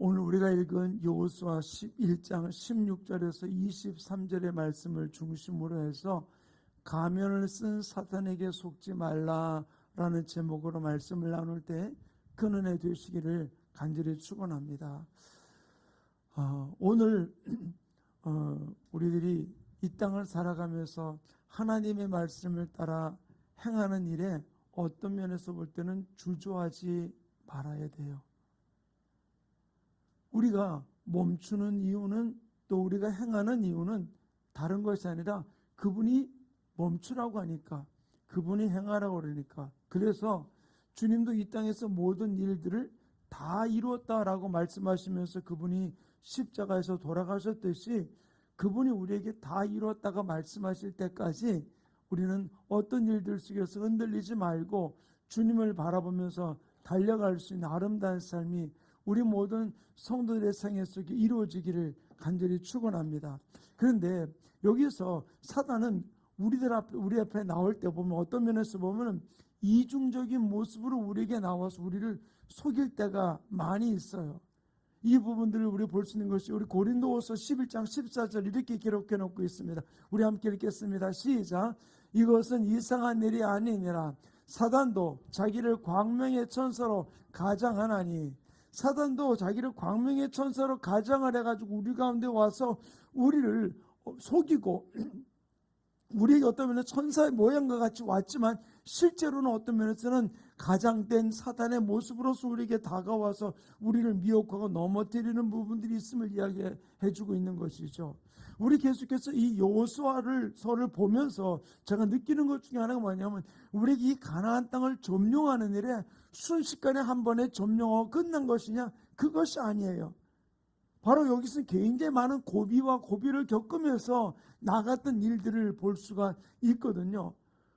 오늘 우리가 읽은 여호수아 11장 16절에서 23절의 말씀을 중심으로 해서 가면을 쓴 사탄에게 속지 말라라는 제목으로 말씀을 나눌 때 큰 은혜 되시기를 간절히 축원합니다. 오늘 우리들이 이 땅을 살아가면서 하나님의 말씀을 따라 행하는 일에 어떤 면에서 볼 때는 주저하지 말아야 돼요. 우리가 멈추는 이유는, 또 우리가 행하는 이유는 다른 것이 아니라 그분이 멈추라고 하니까, 그분이 행하라고 그러니까. 그래서 주님도 이 땅에서 모든 일들을 다 이루었다라고 말씀하시면서 그분이 십자가에서 돌아가셨듯이 그분이 우리에게 다 이루었다가 말씀하실 때까지 우리는 어떤 일들 속에서 흔들리지 말고 주님을 바라보면서 달려갈 수 있는 아름다운 삶이 우리 모든 성도들의 생애 속에 이루어지기를 간절히 축원합니다. 그런데 여기서 사단은 우리 앞에 나올 때 보면 어떤 면에서 보면 이중적인 모습으로 우리에게 나와서 우리를 속일 때가 많이 있어요. 이 부분들을 우리 볼 수 있는 것이 우리 고린도후서 11장 14절 이렇게 기록해 놓고 있습니다. 우리 함께 읽겠습니다. 시작. 이것은 이상한 일이 아니니라. 사단도 자기를 광명의 천사로 가장하나니. 사단도 자기를 광명의 천사로 가장을 해가지고 우리 가운데 와서 우리를 속이고 우리에게 어떤 면에서 천사의 모양과 같이 왔지만 실제로는 어떤 면에서는 가장된 사단의 모습으로서 우리에게 다가와서 우리를 미혹하고 넘어뜨리는 부분들이 있음을 이야기해 주고 있는 것이죠. 우리 계속해서 이 여호수아서를 보면서 제가 느끼는 것 중에 하나가 뭐냐면 우리에게 이 가나안 땅을 점령하는 일에 순식간에 한 번에 점령하고 끝난 것이냐? 그것이 아니에요. 바로 여기서 굉장히 많은 고비와 고비를 겪으면서 나갔던 일들을 볼 수가 있거든요.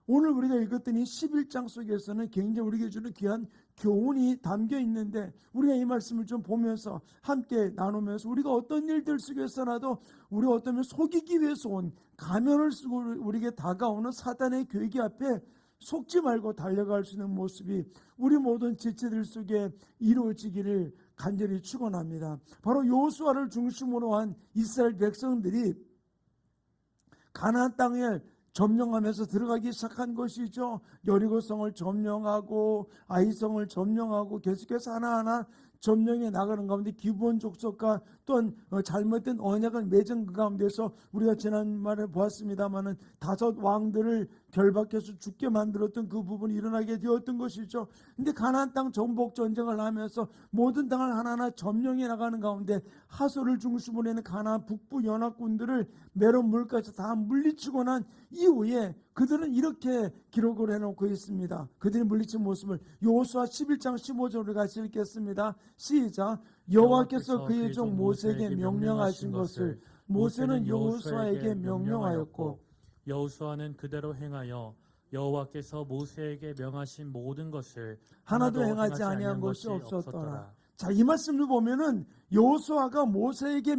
오늘 우리가 읽었던 이 11장 속에서는 굉장히 우리에게 주는 귀한 교훈이 담겨 있는데 우리가 이 말씀을 좀 보면서 함께 나누면서 우리가 어떤 일들 속에서라도 우리가 어떤 속이기 위해서 온 가면을 쓰고 우리에게 다가오는 사단의 괴기 앞에 속지 말고 달려갈 수 있는 모습이 우리 모든 지체들 속에 이루어지기를 간절히 축원합니다. 바로 여호수아를 중심으로 한 이스라엘 백성들이 가나안 땅에 점령하면서 들어가기 시작한 것이죠. 여리고성을 점령하고 아이성을 점령하고 계속해서 하나하나 점령해 나가는 가운데 기브온 족속과 또한 잘못된 언약을 맺은 그 가운데서 우리가 지난번에 보았습니다마는 5 왕들을 결박해서 죽게 만들었던 그 부분이 일어나게 되었던 것이죠. 근데 가나안 땅 정복 전쟁을 하면서 모든 땅을 하나하나 점령해 나가는 가운데 하솔을 중심으로 하는 가나안 북부 연합군들을 메론 물까지 다 물리치고 난 이후에 그들은 이렇게 기록을 해놓고 있습니다. 그들이 물리친 모습을 여호수아 11장 15절을 같이 읽겠습니다. 시작. 여호와께서 그의 종 모세에게 명령하신 것을 모세는 여호수아에게 명령하였고 여호수아는 그대로 행하여 여호와께서 모세에게 명하신 모든 것을 하나도 행하지 아니한 것이 없었더라. 자, 이 말씀을 보면은 여호수아가 모세에게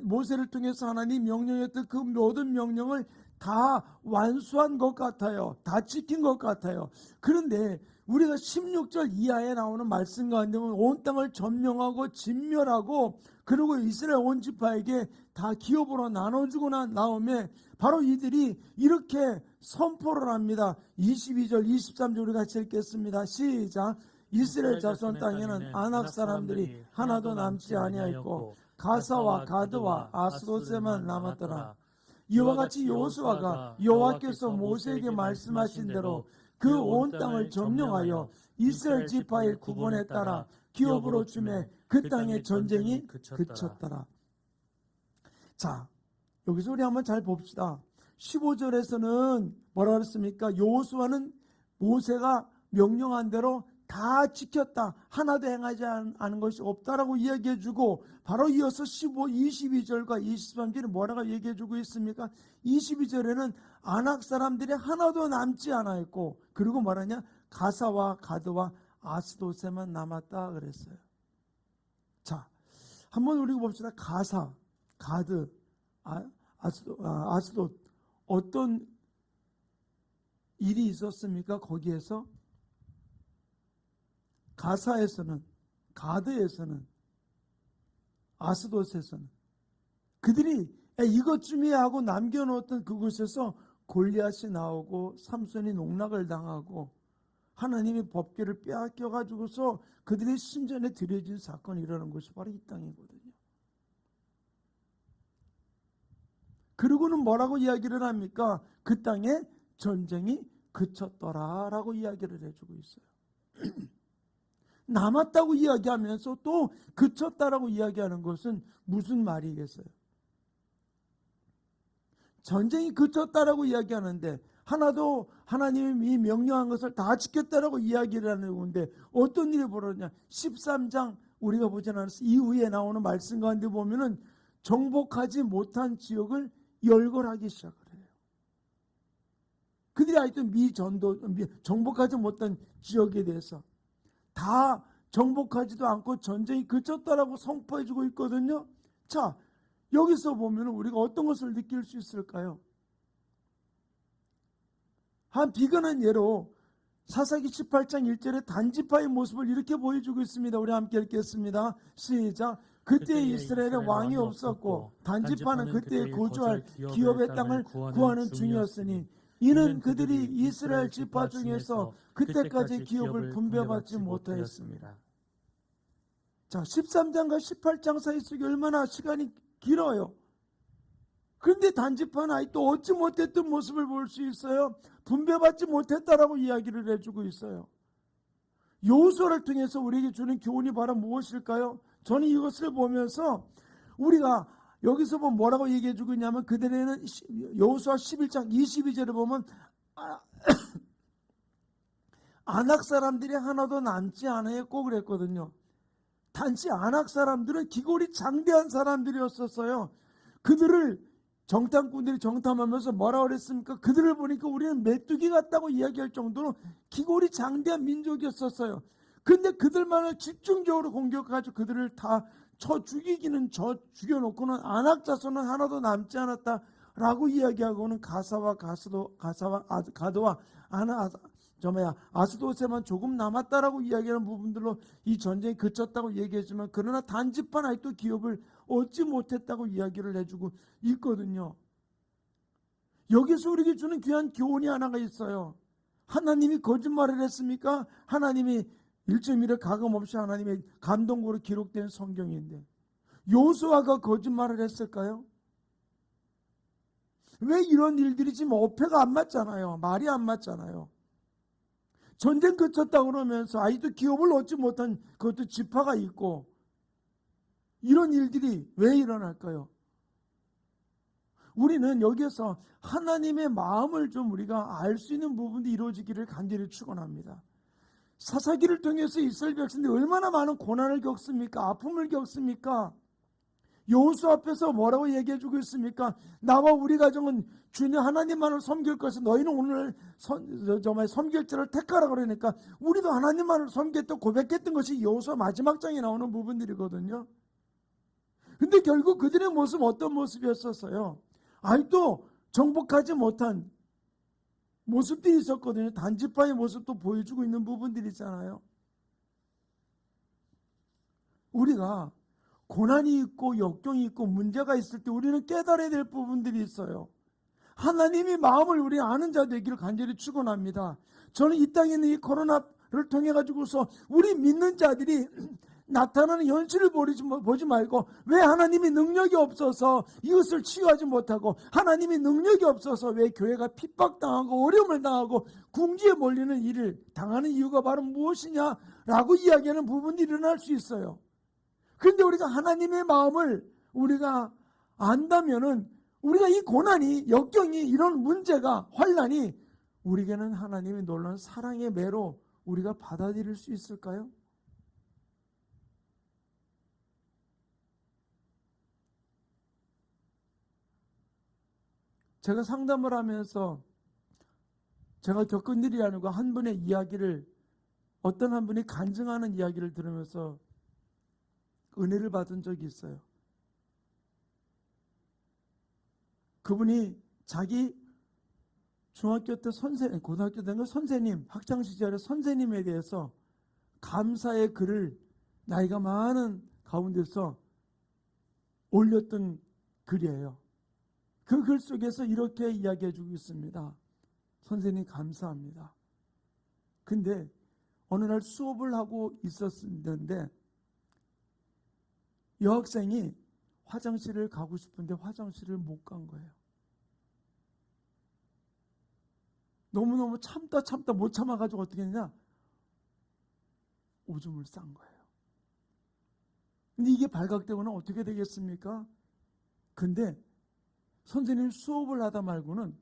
모세를 통해서 하나님 명령했던 그 모든 명령을 다 완수한 것 같아요. 다 지킨 것 같아요. 그런데 우리가 16절 이하에 나오는 말씀 가운데 온 땅을 점령하고 진멸하고 그리고 이스라엘 온 지파에게 다 기업으로 나눠주고 난 다음에 바로 이들이 이렇게 선포를 합니다. 22절 23절 우리 같이 읽겠습니다. 시작. 이스라엘 자손 땅에는 아낙 사람들이 하나도 남지 아니하였고 가사와 가드와 아스도세만 남았더라. 이와 같이 여호수아가 여호와께서 모세에게 말씀하신 대로 그 온 땅을 점령하여 이스라엘 지파의 구분에 따라 기업으로 주매 그 땅의 전쟁이 그쳤더라. 자, 여기서 우리 한번 잘 봅시다. 15절에서는 뭐라 그랬습니까? 여호수아는 모세가 명령한 대로 다 지켰다. 하나도 행하지 않은 것이 없다라고 이야기해주고 바로 이어서 22절과 23절에 뭐라고 얘기해주고 있습니까? 22절에는 아낙 사람들이 하나도 남지 않았고 그리고 뭐라냐? 가사와 가드와 아스도세만 남았다 그랬어요. 자, 한번 우리 봅시다. 가사, 가드, 아스도 어떤 일이 있었습니까? 거기에서 가사에서는, 가드에서는 아스돗에서는 그들이 이것쯤이야 하고 남겨놓았던 그곳에서 골리앗이 나오고 삼손이 농락을 당하고 하나님의 법궤를 빼앗겨 가지고서 그들의 신전에 들여진 사건이 일어난 것이 바로 이 땅이거든요. 그리고는 뭐라고 이야기를 합니까? 그 땅에 전쟁이 그쳤더라라고 이야기를 해주고 있어요. 남았다고 이야기하면서 또 그쳤다라고 이야기하는 것은 무슨 말이겠어요? 전쟁이 그쳤다라고 이야기하는데 하나도 하나님이 명령한 것을 다 지켰다라고 이야기를 하는 건데 어떤 일이 벌어졌냐? 13장 우리가 보지 않았어. 이후에 나오는 말씀 가운데 보면은 정복하지 못한 지역을 열거하기 시작을 해요. 그들이 아직도 정복하지 못한 지역에 대해서 다 정복하지도 않고 전쟁이 그쳤다라고 선포해주고 있거든요. 자, 여기서 보면 우리가 어떤 것을 느낄 수 있을까요? 한 비근한 예로 사사기 18장 1절에 단지파의 모습을 이렇게 보여주고 있습니다. 우리 함께 읽겠습니다. 시작. 그때 이스라엘에 왕이 없었고 단지파는 그때 거주할 기업의 땅을 구하는 중이었으니 이는 그들이 이스라엘 지파 중에서 그때까지 기업을 분배받지 못하였습니다. 자, 13장과 18장 사이 속에 얼마나 시간이 길어요. 그런데 단지파는 아직도 얻지 못했던 모습을 볼 수 있어요. 분배받지 못했다라고 이야기를 해주고 있어요. 여호수아를 통해서 우리에게 주는 교훈이 바로 무엇일까요? 저는 이것을 보면서 우리가 여기서 보면 뭐라고 얘기해 주고 있냐면 그들에는 여호수아 11장 22절에 보면 아낙 사람들이 하나도 남지 않았고 그랬거든요. 단지 아낙 사람들은 기골이 장대한 사람들이었었어요. 그들을 정탐꾼들이 정탐하면서 뭐라고 그랬습니까? 그들을 보니까 우리는 메뚜기 같다고 이야기할 정도로 기골이 장대한 민족이었었어요. 그런데 그들만을 집중적으로 공격해가지고 그들을 다 쳐 죽이기는 죽여놓고는 아낙 자손은 하나도 남지 않았다라고 이야기하고는 가사와 가도와 아스돗에만 조금 남았다라고 이야기하는 부분들로 이 전쟁이 그쳤다고 얘기했지만 그러나 단지파 아직도 기업을 얻지 못했다고 이야기를 해주고 있거든요. 여기서 우리에게 주는 귀한 교훈이 하나가 있어요. 하나님이 거짓말을 했습니까? 하나님이 1.1에 가감없이 하나님의 감동으로 기록된 성경인데 여호수아가 거짓말을 했을까요? 왜 이런 일들이 지금 어폐가 안 맞잖아요. 말이 안 맞잖아요. 전쟁 그쳤다고 그러면서 아직도 기업을 얻지 못한 그것도 지파가 있고 이런 일들이 왜 일어날까요? 우리는 여기에서 하나님의 마음을 좀 우리가 알 수 있는 부분이 이루어지기를 간절히 축원합니다. 사사기를 통해서 이스라엘 백성들이 얼마나 많은 고난을 겪습니까? 아픔을 겪습니까? 여호수아 앞에서 뭐라고 얘기해주고 있습니까? 나와 우리 가정은 주님 하나님만을 섬길 것을 너희는 오늘 정말 섬길 자를 택하라 그러니까 우리도 하나님만을 섬겼던 고백했던 것이 여호수아 마지막 장에 나오는 부분들이거든요. 근데 결국 그들의 모습 어떤 모습이었었어요? 아직도 정복하지 못한 모습들이 있었거든요. 단지파의 모습도 보여주고 있는 부분들이잖아요. 우리가 고난이 있고 역경이 있고 문제가 있을 때 우리는 깨달아야 될 부분들이 있어요. 하나님의 마음을 우리 아는 자 되기를 간절히 축원합니다. 저는 이 땅에 있는 이 코로나를 통해 가지고서 우리 믿는 자들이 나타나는 현실을 보지 말고 왜 하나님의 능력이 없어서 이것을 치유하지 못하고 하나님의 능력이 없어서 왜 교회가 핍박당하고 어려움을 당하고 궁지에 몰리는 일을 당하는 이유가 바로 무엇이냐라고 이야기하는 부분이 일어날 수 있어요. 그런데 우리가 하나님의 마음을 우리가 안다면은 우리가 이 고난이 역경이 이런 문제가 환난이 우리에게는 하나님의 놀라운 사랑의 매로 우리가 받아들일 수 있을까요? 제가 상담을 하면서 제가 겪은 일이 아니고 한 분의 이야기를 어떤 한 분이 간증하는 이야기를 들으면서 은혜를 받은 적이 있어요. 그분이 자기 중학교 때 선생님, 고등학교 때 선생님, 학창시절에 선생님에 대해서 감사의 글을 나이가 많은 가운데서 올렸던 글이에요. 그 글 속에서 이렇게 이야기해 주고 있습니다. 선생님 감사합니다. 근데 어느 날 수업을 하고 있었는데 여학생이 화장실을 가고 싶은데 화장실을 못 간 거예요. 너무너무 참다 못 참아가지고 어떻게 했냐? 오줌을 싼 거예요. 근데 이게 발각되고는 어떻게 되겠습니까? 근데 선생님 수업을 하다 말고는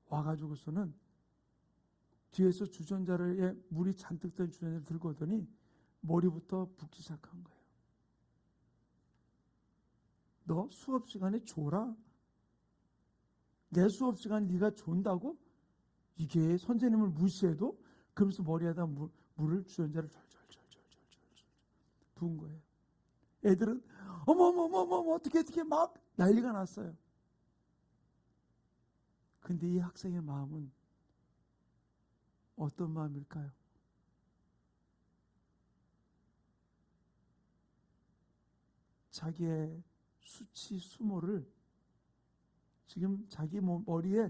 와가지고서는 뒤에서 주전자에 물이 잔뜩 든 주전자를 들고 오더니 머리부터 붓기 시작한 거예요. 너 수업 시간에 졸아? 내 수업 시간에 네가 존다고? 이게 선생님을 무시해도? 그러면서 머리에다 물을 주전자를 절절절절절절 부은 거예요. 애들은 어머 어떻게 막 난리가 났어요. 근데 이 학생의 마음은 어떤 마음일까요? 자기의 수치 수모를 지금 자기 머리에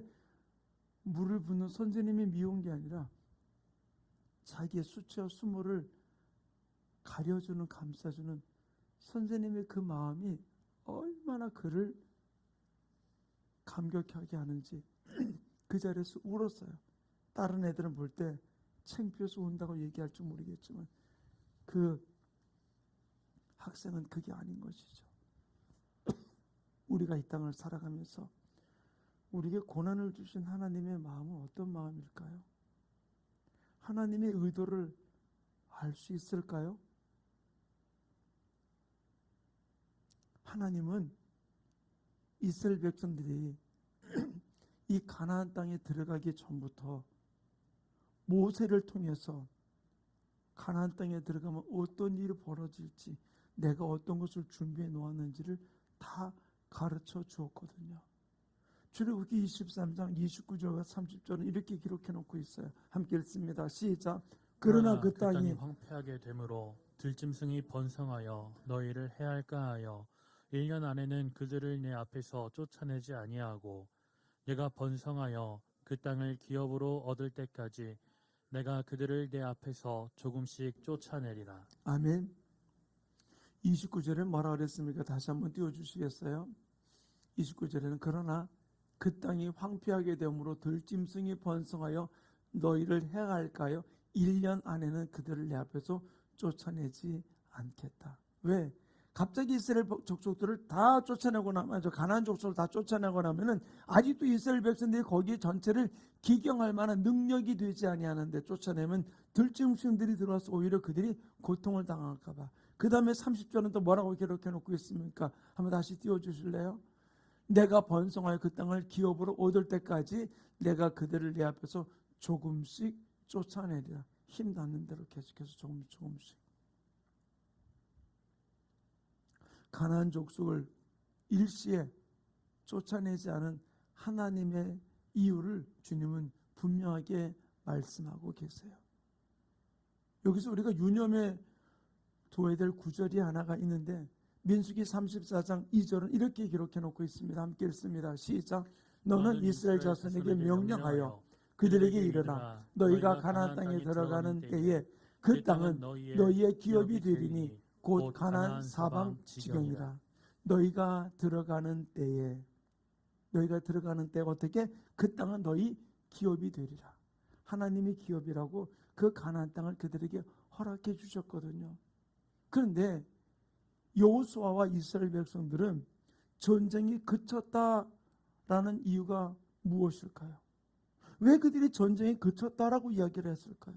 물을 붓는 선생님이 미운 게 아니라 자기의 수치와 수모를 가려주는, 감싸주는 선생님의 그 마음이 얼마나 그를 감격하게 하는지 그 자리에서 울었어요. 다른 애들은 볼 때 창피해서 운다고 얘기할지 모르겠지만 그 학생은 그게 아닌 것이죠. 우리가 이 땅을 살아가면서 우리에게 고난을 주신 하나님의 마음은 어떤 마음일까요? 하나님의 의도를 알 수 있을까요? 하나님은 이스라엘 백성들이 이 가나안 땅에 들어가기 전부터 모세를 통해서 가나안 땅에 들어가면 어떤 일이 벌어질지, 내가 어떤 것을 준비해 놓았는지를 다 가르쳐 주었거든요. 출애굽기 23장 29절과 30절은 이렇게 기록해 놓고 있어요. 함께 읽습니다. 시작. 그러나 그 땅이 황폐하게 되므로 들짐승이 번성하여 너희를 해할까 하여 1년 안에는 그들을 내 앞에서 쫓아내지 아니하고 내가 번성하여 그 땅을 기업으로 얻을 때까지 내가 그들을 내 앞에서 조금씩 쫓아내리라. 아멘. 29절에 뭐라 그랬습니까? 다시 한번 띄워주시겠어요? 29절에는 그러나 그 땅이 황폐하게 되므로 들짐승이 번성하여 너희를 해할까요? 1년 안에는 그들을 내 앞에서 쫓아내지 않겠다. 왜? 갑자기 이스라엘 족속들을 다 쫓아내고 나면, 가나안 족속을 다 쫓아내고 나면은 아직도 이스라엘 백성들이 거기 전체를 기경할 만한 능력이 되지 아니하는데 쫓아내면 들짐승들이 들어와서 오히려 그들이 고통을 당할까 봐. 그 다음에 30절은 또 뭐라고 기록해 놓고 있습니까? 한번 다시 띄워주실래요? 내가 번성하여 그 땅을 기업으로 얻을 때까지 내가 그들을 내 앞에서 조금씩 쫓아내리라. 힘 닿는 대로 계속해서 조금씩. 가나안 족속을 일시에 쫓아내지 않은 하나님의 이유를 주님은 분명하게 말씀하고 계세요. 여기서 우리가 유념해 둬야 될 구절이 하나가 있는데 민수기 34장 2절은 이렇게 기록해 놓고 있습니다. 함께 읽습니다. 시작. 너는 이스라엘 자손에게 명령하여 그들에게 이르라. 너희가 가나안 땅에 들어가는 때에 그 땅은 너희의 기업이 되리니 곧 가나안 사방 지경이라. 너희가 들어가는 때에 어떻게? 그 땅은 너희 기업이 되리라. 하나님이 기업이라고 그 가나안 땅을 그들에게 허락해 주셨거든요. 그런데 여호수아와 이스라엘 백성들은 전쟁이 그쳤다라는 이유가 무엇일까요? 왜 그들이 전쟁이 그쳤다라고 이야기를 했을까요?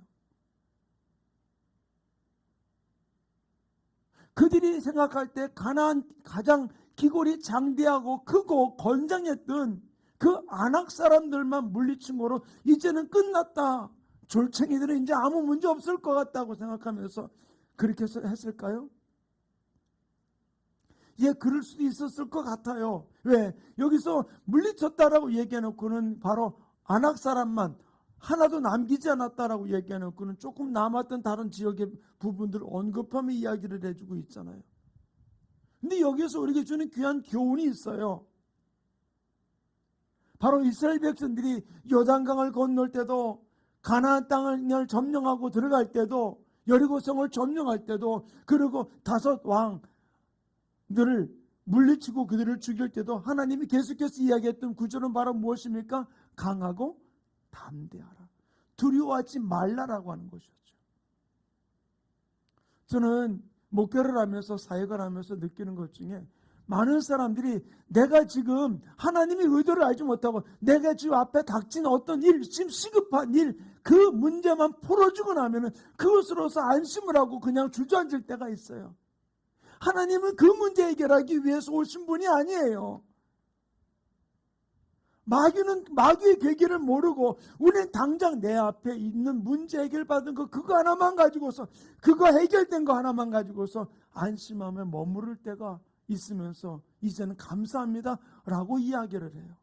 그들이 생각할 때 가나안 가장 기골이 장대하고 크고 건장했던 그 아낙 사람들만 물리친 거로 이제는 끝났다. 졸챙이들은 이제 아무 문제 없을 것 같다고 생각하면서 그렇게 했을까요? 예, 그럴 수도 있었을 것 같아요. 왜? 여기서 물리쳤다라고 얘기해놓고는 바로 아낙 사람만 하나도 남기지 않았다라고 얘기해놓고는 조금 남았던 다른 지역의 부분들을 언급하며 이야기를 해주고 있잖아요. 근데 하나님이 여기서 우리에게 주는 귀한 교훈이 있어요. 바로 이스라엘 백성들이 요단강을 건널 때도, 가나안 땅을 점령하고 들어갈 때도, 여리고성을 점령할 때도, 그리고 5 왕들을 물리치고 그들을 죽일 때도 하나님이 계속해서 이야기했던 구절은 바로 무엇입니까? 강하고 담대하라. 두려워하지 말라라고 하는 것이었죠. 저는 목회를 하면서 사역을 하면서 느끼는 것 중에 많은 사람들이 내가 지금 하나님의 의도를 알지 못하고 내가 지금 앞에 닥친 어떤 일, 지금 시급한 일, 그 문제만 풀어주고 나면은 그것으로서 안심을 하고 그냥 주저앉을 때가 있어요. 하나님은 그 문제 해결하기 위해서 오신 분이 아니에요. 마귀의 계기를 모르고 우리는 당장 내 앞에 있는 문제 해결받은 그거 하나만 가지고서, 그거 해결된 거 하나만 가지고서 안심하며 머무를 때가 있으면서 이제는 감사합니다 라고 이야기를 해요.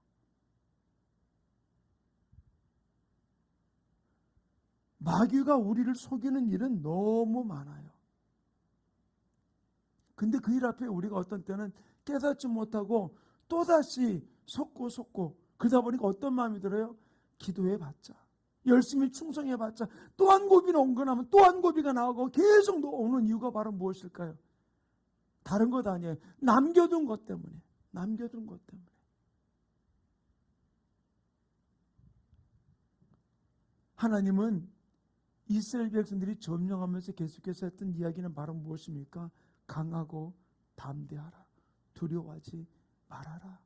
마귀가 우리를 속이는 일은 너무 많아요. 근데 그 일 앞에 우리가 어떤 때는 깨닫지 못하고 또다시 속고 그러다 보니까 어떤 마음이 들어요? 기도해봤자, 열심히 충성해봤자 또 한 고비는 온건하면 또 한 고비가 나오고 계속 오는 이유가 바로 무엇일까요? 다른 것 아니에요. 남겨둔 것 때문에. 하나님은 이스라엘 백성들이 점령하면서 계속해서 했던 이야기는 바로 무엇입니까? 강하고 담대하라. 두려워하지 말아라.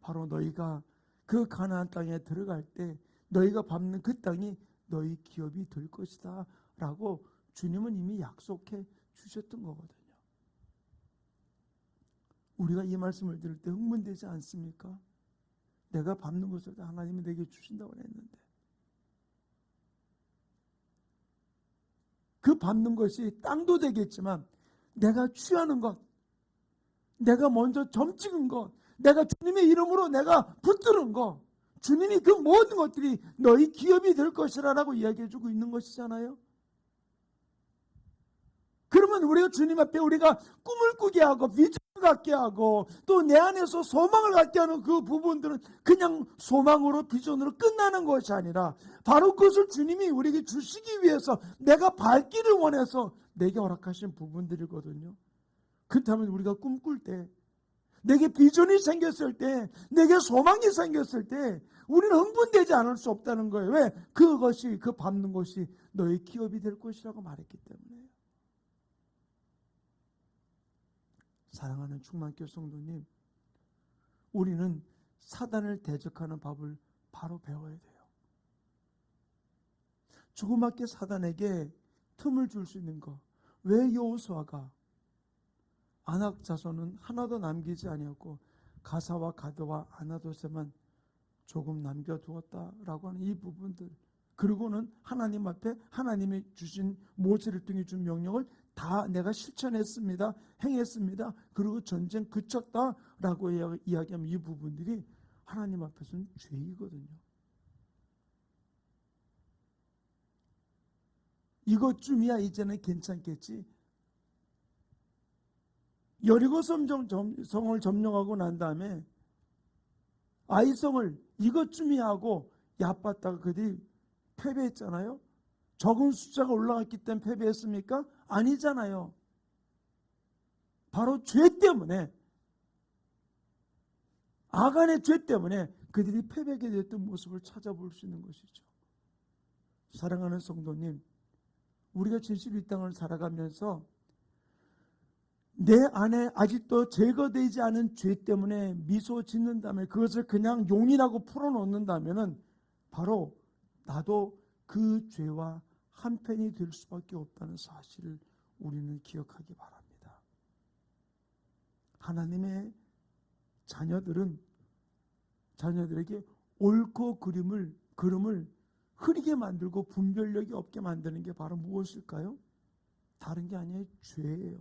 바로 너희가 그 가나안 땅에 들어갈 때 너희가 밟는 그 땅이 너희 기업이 될 것이다 라고 주님은 이미 약속해 주셨던 거거든요. 우리가 이 말씀을 들을 때 흥분되지 않습니까? 내가 밟는 것을 하나님이 내게 주신다고 했는데 그 밟는 것이 땅도 되겠지만 내가 취하는 것, 내가 먼저 점 찍은 것, 내가 주님의 이름으로 내가 붙드는 것, 주님이 그 모든 것들이 너희 기업이 될 것이라고 이야기해주고 있는 것이잖아요. 그러면 우리가 주님 앞에 우리가 꿈을 꾸게 하고 비전을 갖게 하고 또 내 안에서 소망을 갖게 하는 그 부분들은 그냥 소망으로 비전으로 끝나는 것이 아니라 바로 그것을 주님이 우리에게 주시기 위해서 내가 밟기를 원해서 내게 허락하신 부분들이거든요. 그렇다면 우리가 꿈꿀 때, 내게 비전이 생겼을 때, 내게 소망이 생겼을 때 우리는 흥분되지 않을 수 없다는 거예요. 왜? 그것이, 그 밟는 것이 너의 기업이 될 것이라고 말했기 때문에요. 사랑하는 충만교회 성도님, 우리는 사단을 대적하는 법을 바로 배워야 돼요. 조그맣게 사단에게 틈을 줄 수 있는 것. 왜 여호수아가 아낙 자손은 하나도 남기지 아니었고 가사와 가드와 아나돗에만 조금 남겨두었다라고 하는 이 부분들, 그리고는 하나님 앞에 하나님이 주신 모세를 통해 준 명령을 다 내가 실천했습니다, 행했습니다, 그리고 전쟁 그쳤다라고 이야기하면 이 부분들이 하나님 앞에서는 죄이거든요. 이것쯤이야 이제는 괜찮겠지. 여리고 성을 점령하고 난 다음에 아이성을 이것쯤이야 하고 얕봤다가 그들이 패배했잖아요. 적은 숫자가 올라갔기 때문에 패배했습니까? 아니잖아요. 바로 죄 때문에, 아간의 죄 때문에 그들이 패배하게 됐던 모습을 찾아볼 수 있는 것이죠. 사랑하는 성도님, 우리가 진실로 이 땅을 살아가면서 내 안에 아직도 제거되지 않은 죄 때문에 미소 짓는다면, 그것을 그냥 용인하고 풀어놓는다면 바로 나도 그 죄와 한편이 될 수밖에 없다는 사실을 우리는 기억하기 바랍니다. 하나님의 자녀들에게 옳고 그름을 흐리게 만들고 분별력이 없게 만드는 게 바로 무엇일까요? 다른 게 아니에요. 죄예요.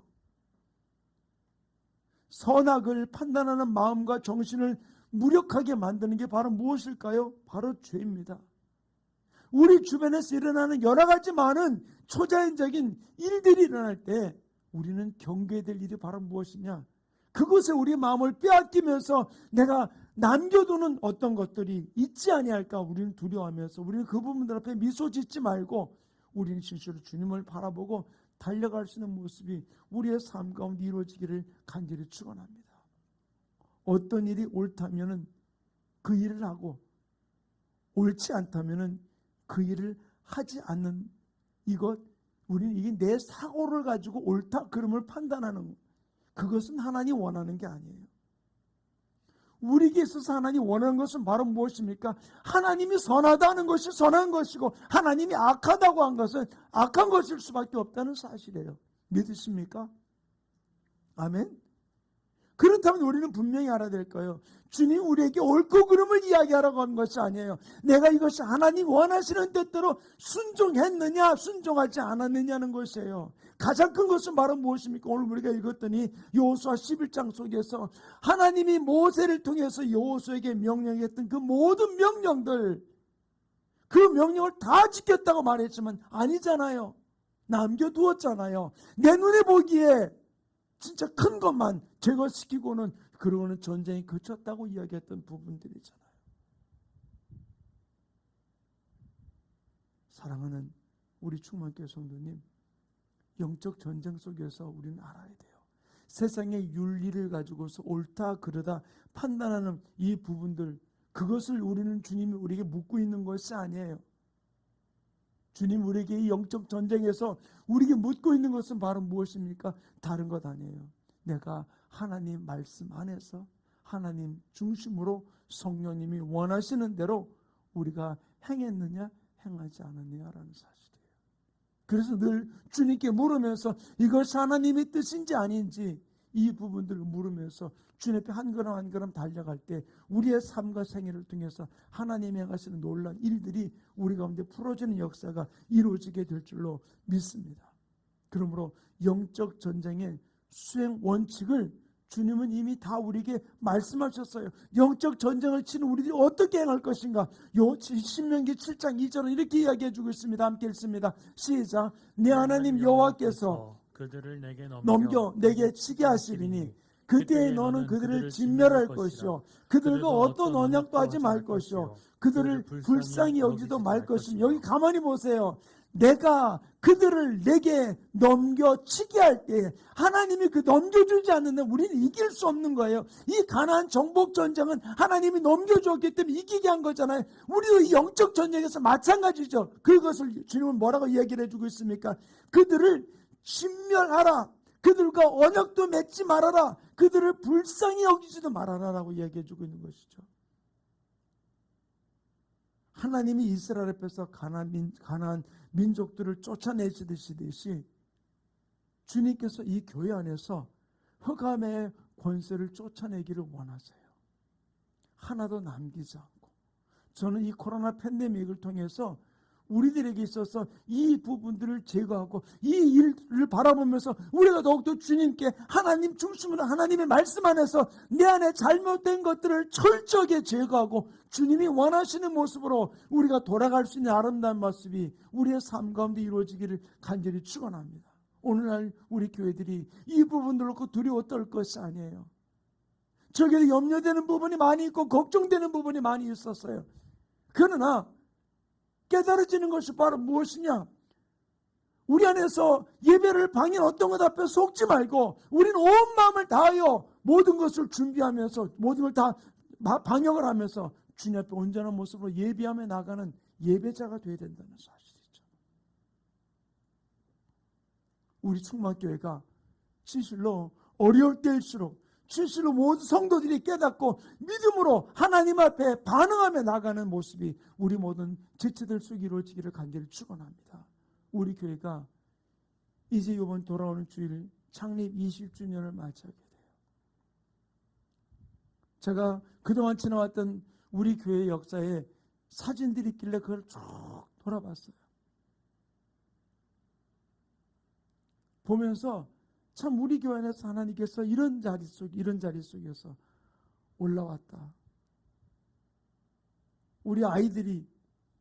선악을 판단하는 마음과 정신을 무력하게 만드는 게 바로 무엇일까요? 바로 죄입니다. 우리 주변에서 일어나는 여러 가지 많은 초자연적인 일들이 일어날 때 우리는 경계해야 될 일이 바로 무엇이냐? 그것에 우리 마음을 빼앗기면서 내가 남겨두는 어떤 것들이 있지 아니할까 우리는 두려워하면서 우리는 그 부분들 앞에 미소 짓지 말고 우리는 진실로 주님을 바라보고 달려갈 수 있는 모습이 우리의 삶 가운데 이루어지기를 간절히 축원합니다. 어떤 일이 옳다면은 그 일을 하고 옳지 않다면은 그 일을 하지 않는 이것, 우리는 이게 내 사고를 가지고 옳다 그름을 판단하는 것, 그것은 하나님 원하는 게 아니에요. 우리에게 있어서 하나님 원하는 것은 바로 무엇입니까? 하나님이 선하다는 것이 선한 것이고 하나님이 악하다고 한 것은 악한 것일 수밖에 없다는 사실이에요. 믿으십니까? 아멘. 그렇다면 우리는 분명히 알아야 될 거예요. 주님 우리에게 옳고 그름을 이야기하라고 한 것이 아니에요. 내가 이것이 하나님 원하시는 뜻대로 순종했느냐 순종하지 않았느냐는 것이에요. 가장 큰 것은 바로 무엇입니까? 오늘 우리가 읽었더니 여호수아 11장 속에서 하나님이 모세를 통해서 여호수아에게 명령했던 그 모든 명령들, 그 명령을 다 지켰다고 말했지만 아니잖아요. 남겨두었잖아요. 내 눈에 보기에 진짜 큰 것만 제거시키고는 그러고는 전쟁이 그쳤다고 이야기했던 부분들이잖아요. 사랑하는 우리 충만교회 성도님, 영적 전쟁 속에서 우리는 알아야 돼요. 세상의 윤리를 가지고서 옳다 그르다 판단하는 이 부분들, 그것을 우리는 주님이 우리에게 묻고 있는 것이 아니에요. 주님 우리에게 이 영적 전쟁에서 우리에게 묻고 있는 것은 바로 무엇입니까? 다른 것 아니에요. 내가 하나님 말씀 안에서 하나님 중심으로 성령님이 원하시는 대로 우리가 행했느냐 행하지 않았느냐라는 사실이에요. 그래서 늘 주님께 물으면서 이것이 하나님의 뜻인지 아닌지 이 부분들을 물으면서 주님 앞에 한 걸음 한 걸음 달려갈 때 우리의 삶과 생애를 통해서 하나님이 행하시는 놀라운 일들이 우리 가운데 풀어지는 역사가 이루어지게 될 줄로 믿습니다. 그러므로 영적 전쟁의 수행 원칙을 주님은 이미 다 우리에게 말씀하셨어요. 영적 전쟁을 치는 우리들이 어떻게 행할 것인가? 신명기 7장 2절은 이렇게 이야기해 주고 있습니다. 함께 읽습니다. 시작. 내 하나님 여호와께서 그들을 내게 넘겨 내게 치게 하시리니 그때에 너는 그들을 진멸할 것이요 그들과 어떤 언약도 하지 말 것이요 그들을 불쌍히 여기지도 말 것이며. 여기 가만히 보세요. 내가 그들을 내게 넘겨치게 할 때 하나님이 그 넘겨주지 않는 우리는 이길 수 없는 거예요. 이 가나안 정복 전쟁은 하나님이 넘겨주었기 때문에 이기게 한 거잖아요. 우리도 이 영적 전쟁에서 마찬가지죠. 그것을 주님은 뭐라고 이야기를 해주고 있습니까? 그들을 진멸하라. 그들과 언약도 맺지 말아라. 그들을 불쌍히 여기지도 말아라라고 이야기해주고 있는 것이죠. 하나님이 이스라엘 앞에서 가나안 민족들을 쫓아내시듯이 주님께서 이 교회 안에서 흑암의 권세를 쫓아내기를 원하세요. 하나도 남기지 않고. 저는 이 코로나 팬데믹을 통해서 우리들에게 있어서 이 부분들을 제거하고 이 일을 바라보면서 우리가 더욱더 주님께 하나님 중심으로 하나님의 말씀 안에서 내 안에 잘못된 것들을 철저하게 제거하고 주님이 원하시는 모습으로 우리가 돌아갈 수 있는 아름다운 모습이 우리의 삶 가운데 이루어지기를 간절히 축원합니다. 오늘날 우리 교회들이 이 부분들을 놓고 두려워 떨 것이 아니에요. 저게 염려되는 부분이 많이 있고 걱정되는 부분이 많이 있었어요. 그러나 깨달아지는 것이 바로 무엇이냐? 우리 안에서 예배를 방해한 어떤 것 앞에 속지 말고 우리는 온 마음을 다하여 모든 것을 준비하면서 모든 걸 다 방역을 하면서 주님 앞에 온전한 모습으로 예배하며 나가는 예배자가 되어야 된다는 사실이죠. 우리 충만교회가 진실로 어려울 때일수록 진실로 모든 성도들이 깨닫고 믿음으로 하나님 앞에 반응하며 나가는 모습이 우리 모든 지체들 속에 이루어지기를 간절히 축원합니다. 우리 교회가 이제 이번 돌아오는 주일 창립 20주년을 맞이하게 돼요. 제가 그동안 지나왔던 우리 교회 역사에 사진들이 있길래 그걸 쭉 돌아봤어요. 보면서 참 우리 교회 안에서 하나님께서 이런 자리 속에서 올라왔다. 우리 아이들이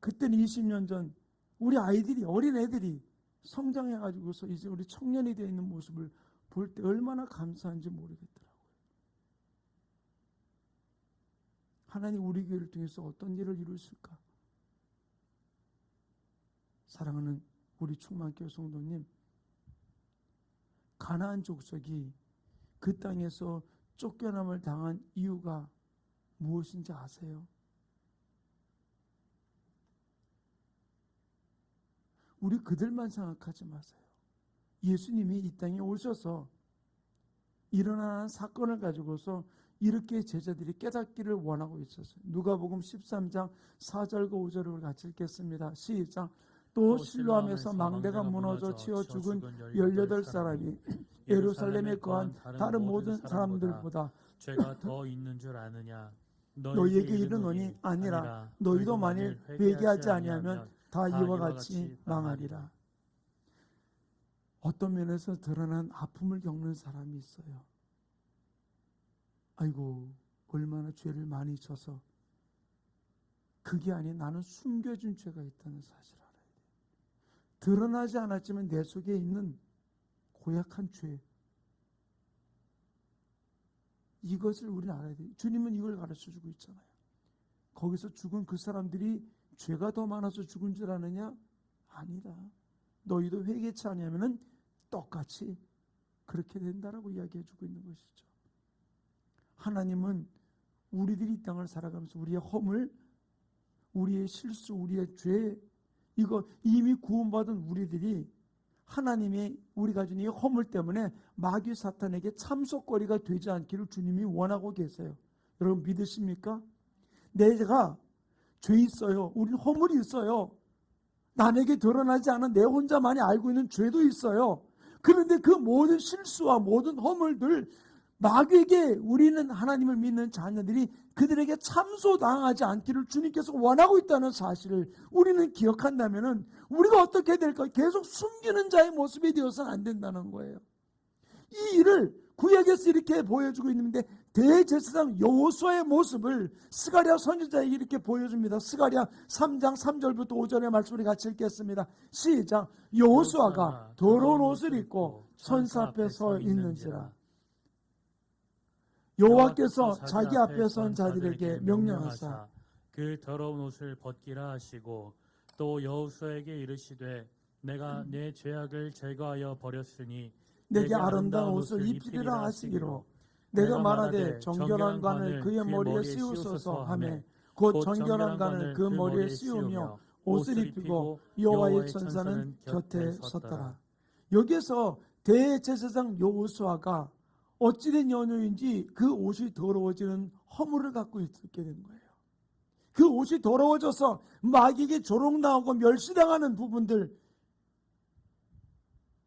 그때는 20년 전 우리 아이들이, 어린 애들이 성장해가지고서 이제 우리 청년이 되어 있는 모습을 볼 때 얼마나 감사한지 모르겠더라고요. 하나님 우리 교회를 통해서 어떤 일을 이루실까? 사랑하는 우리 충만교회 성도님, 가나안 족속이 그 땅에서 쫓겨남을 당한 이유가 무엇인지 아세요? 우리 그들만 생각하지 마세요. 예수님이 이 땅에 오셔서 일어난 사건을 가지고서 이렇게 제자들이 깨닫기를 원하고 있었어요. 누가복음 13장 4절과 5절을 같이 읽겠습니다. 시작. 또 실로암에서 망대가 무너져 치어 죽은 18사람이 예루살렘에 거한 다른 모든 사람들보다 죄가 더 있는 줄 아느냐? 너희에게 이르노니 아니라 너희도 만일 회개하지 아니하면 다 이와 같이 망하리라. 어떤 면에서 드러난 아픔을 겪는 사람이 있어요. 아이고, 얼마나 죄를 많이 져서. 그게 아닌 나는 숨겨진 죄가 있다는 사실을 알아야 돼요. 드러나지 않았지만 내 속에 있는 고약한 죄, 이것을 우리는 알아야 돼요. 주님은 이걸 가르쳐주고 있잖아요. 거기서 죽은 그 사람들이 죄가 더 많아서 죽은 줄 아느냐? 아니다. 너희도 회개치 아니하면은 똑같이 그렇게 된다라고 이야기해주고 있는 것이죠. 하나님은 우리들이 이 땅을 살아가면서 우리의 허물, 우리의 실수, 우리의 죄, 이거 이미 구원받은 우리들이 하나님의 우리 가진 이 허물 때문에 마귀 사탄에게 참속거리가 되지 않기를 주님이 원하고 계세요. 여러분 믿으십니까? 내가 죄 있어요. 우리는 허물이 있어요. 남에게 드러나지 않은 내 혼자만이 알고 있는 죄도 있어요. 그런데 그 모든 실수와 모든 허물들, 마귀에게 우리는 하나님을 믿는 자녀들이 그들에게 참소당하지 않기를 주님께서 원하고 있다는 사실을 우리는 기억한다면 우리가 어떻게 될까? 계속 숨기는 자의 모습이 되어서는 안 된다는 거예요. 이 일을 구약에서 이렇게 보여주고 있는데 대제사장 여호수아의 모습을 스가랴 선지자에게 이렇게 보여줍니다. 스가랴 3장 3절부터 5절의 말씀을 같이 읽겠습니다. 시작. 여호수아가 더러운 옷을 입고 천사 앞에 서 있는지라. 여호와께서 자기 앞에 선 자들에게 명령하사 그 더러운 옷을 벗기라 하시고 또 여호수아에게 이르시되 내가 내 죄악을 제거하여 버렸으니 내게 아름다운 옷을 입히리라 하시기로 내가 말하되 정결한 관을 그의 머리에 씌우소서 하매 곧 정결한 관을 그 머리에 씌우며 옷을 입히고 여호와의 천사는 곁에 섰더라. 여기에서 대제사장 여호수아가 어찌된 연유인지 그 옷이 더러워지는 허물을 갖고 있게 된 거예요. 그 옷이 더러워져서 마귀에게 조롱당하고 멸시당하는 부분들,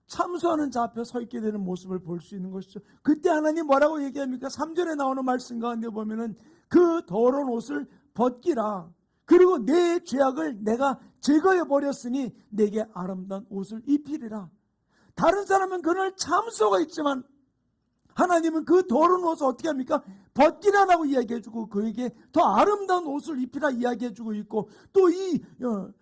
참소하는 자 앞에 서 있게 되는 모습을 볼 수 있는 것이죠. 그때 하나님 뭐라고 얘기합니까? 3절에 나오는 말씀 가운데 보면은 그 더러운 옷을 벗기라. 그리고 내 죄악을 내가 제거해 버렸으니 내게 아름다운 옷을 입히리라. 다른 사람은 그날 참소가 있지만 하나님은 그 더러운 옷을 어떻게 합니까? 벗기라라고 이야기해주고 그에게 더 아름다운 옷을 입히라 이야기해주고 있고 또 이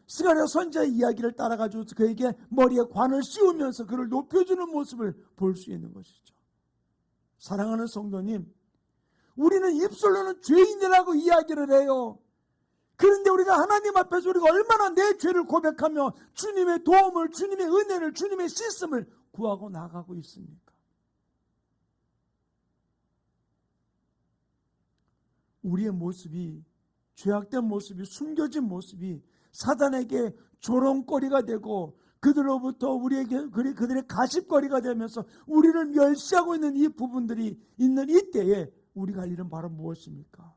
스가랴 선지자의 이야기를 따라가지고 그에게 머리에 관을 씌우면서 그를 높여주는 모습을 볼 수 있는 것이죠. 사랑하는 성도님, 우리는 입술로는 죄인이라고 이야기를 해요. 그런데 우리가 하나님 앞에서 우리가 얼마나 내 죄를 고백하며 주님의 도움을, 주님의 은혜를, 주님의 씻음을 구하고 나가고 있습니까? 우리의 모습이, 죄악된 모습이, 숨겨진 모습이 사단에게 조롱거리가 되고 그들로부터 우리에게 그들의 가십거리가 되면서 우리를 멸시하고 있는 이 부분들이 있는 이때에 우리가 할 일은 바로 무엇입니까?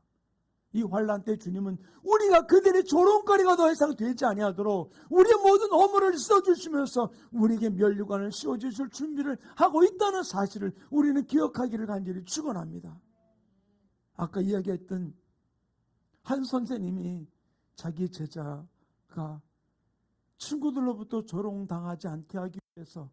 이 환난 때 주님은 우리가 그들의 조롱거리가 더 이상 되지 아니하도록 우리의 모든 허물을 씻어주시면서 우리에게 면류관을 씌워주실 준비를 하고 있다는 사실을 우리는 기억하기를 간절히 축원합니다. 아까 이야기했던 한 선생님이 자기 제자가 친구들로부터 조롱당하지 않게 하기 위해서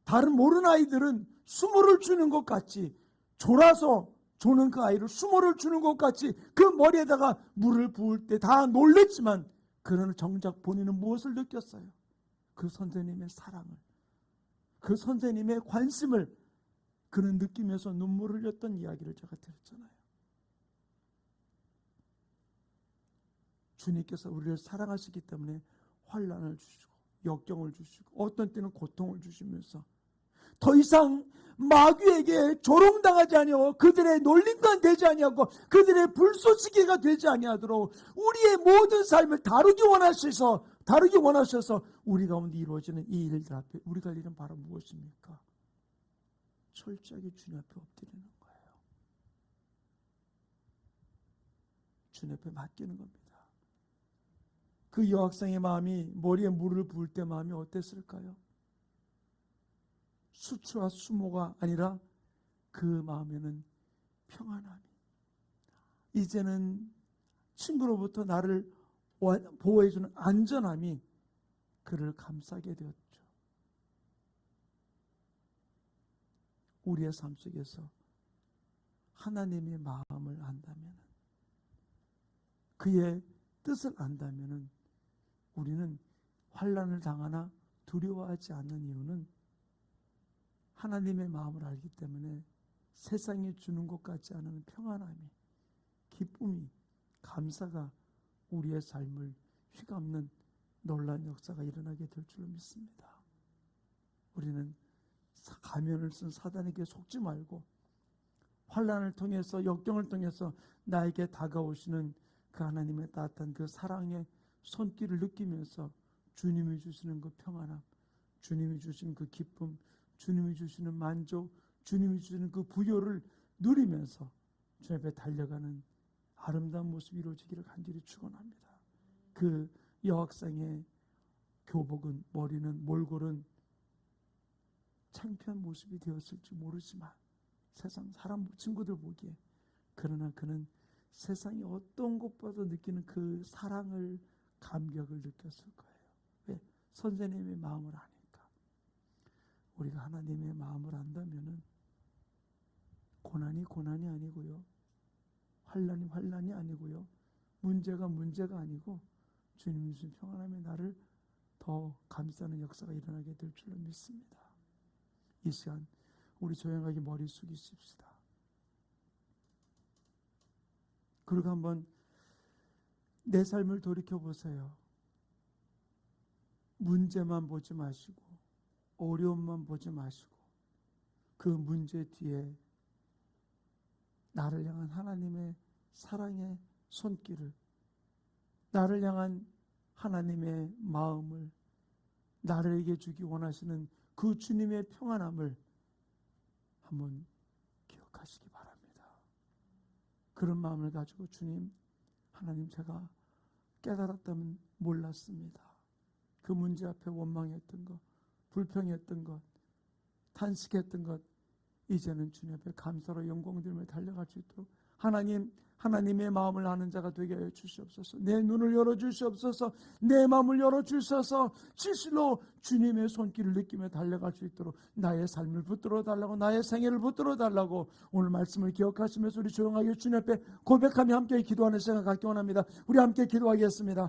다른 모르는 아이들은 수모를 주는 것 같이 졸아서 조는 그 아이를 수모를 주는 것 같이 그 머리에다가 물을 부을 때 다 놀랬지만 그러나 정작 본인은 무엇을 느꼈어요? 그 선생님의 사랑을, 그 선생님의 관심을 그는 느끼면서 눈물을 흘렸던 이야기를 제가 들었잖아요. 주님께서 우리를 사랑하시기 때문에 환난을 주시고 역경을 주시고 어떤 때는 고통을 주시면서 더 이상 마귀에게 조롱당하지 아니하고 그들의 놀림감 되지 아니하고 그들의 불쏘시개가 되지 아니하도록 우리의 모든 삶을 다루기 원하셔서 우리 가운데 이루어지는 이 일들 앞에 우리가 할 일은 바로 무엇입니까? 철저하게 주님 앞에 엎드리는 거예요. 주님 앞에 맡기는 겁니다. 그 여학생의 마음이 머리에 물을 부을 때 마음이 어땠을까요? 수치와 수모가 아니라 그 마음에는 평안함이, 이제는 친구로부터 나를 보호해주는 안전함이 그를 감싸게 되었죠. 우리의 삶 속에서 하나님의 마음을 안다면, 그의 뜻을 안다면 우리는 환난을 당하나 두려워하지 않는 이유는 하나님의 마음을 알기 때문에 세상이 주는 것 같지 않은 평안함이, 기쁨이, 감사가 우리의 삶을 휘감는 놀라운 역사가 일어나게 될 줄로 믿습니다. 우리는 가면을 쓴 사단에게 속지 말고 환난을 통해서, 역경을 통해서 나에게 다가오시는 그 하나님의 따뜻한 그 사랑의 손길을 느끼면서 주님이 주시는 그 평안함, 주님이 주시는 그 기쁨, 주님이 주시는 만족, 주님이 주시는 그 부요를 누리면서 주님 앞에 달려가는 아름다운 모습이 이루어지기를 간절히 축원합니다. 그 여학생의 교복은, 머리는, 몰골은 창피한 모습이 되었을지 모르지만 세상 사람 친구들 보기에, 그러나 그는 세상이 어떤 것보다 느끼는 그 사랑을, 감격을 느꼈을 거예요. 왜? 선생님의 마음을 아니까. 우리가 하나님의 마음을 안다면은 고난이 고난이 아니고요, 환난이 환난이 아니고요, 문제가 문제가 아니고 주님이 주신 평안함이 나를 더 감싸는 역사가 일어나게 될 줄로 믿습니다. 이 시간 우리 조용하게 머리 숙이십시다. 그리고 한번 내 삶을 돌이켜보세요. 문제만 보지 마시고 어려움만 보지 마시고 그 문제 뒤에 나를 향한 하나님의 사랑의 손길을, 나를 향한 하나님의 마음을, 나에게 주기 원하시는 그 주님의 평안함을 한번 기억하시기 바랍니다. 그런 마음을 가지고 주님, 하나님, 제가 깨달았다면 몰랐습니다. 그 문제 앞에 원망했던 것, 불평했던 것, 탄식했던 것, 이제는 주님 앞에 감사로 영광 들며 달려갈 수 있도록 하나님의 마음을 아는 자가 되게 하여 주시옵소서. 내 눈을 열어주시옵소서. 내 마음을 열어주셔서 진실로 주님의 손길을 느끼며 달려갈 수 있도록 나의 삶을 붙들어 달라고, 나의 생애를 붙들어 달라고 오늘 말씀을 기억하시면서 우리 조용하게 주님 앞에 고백하며 함께 기도하는 시간 갖기 원합니다. 우리 함께 기도하겠습니다.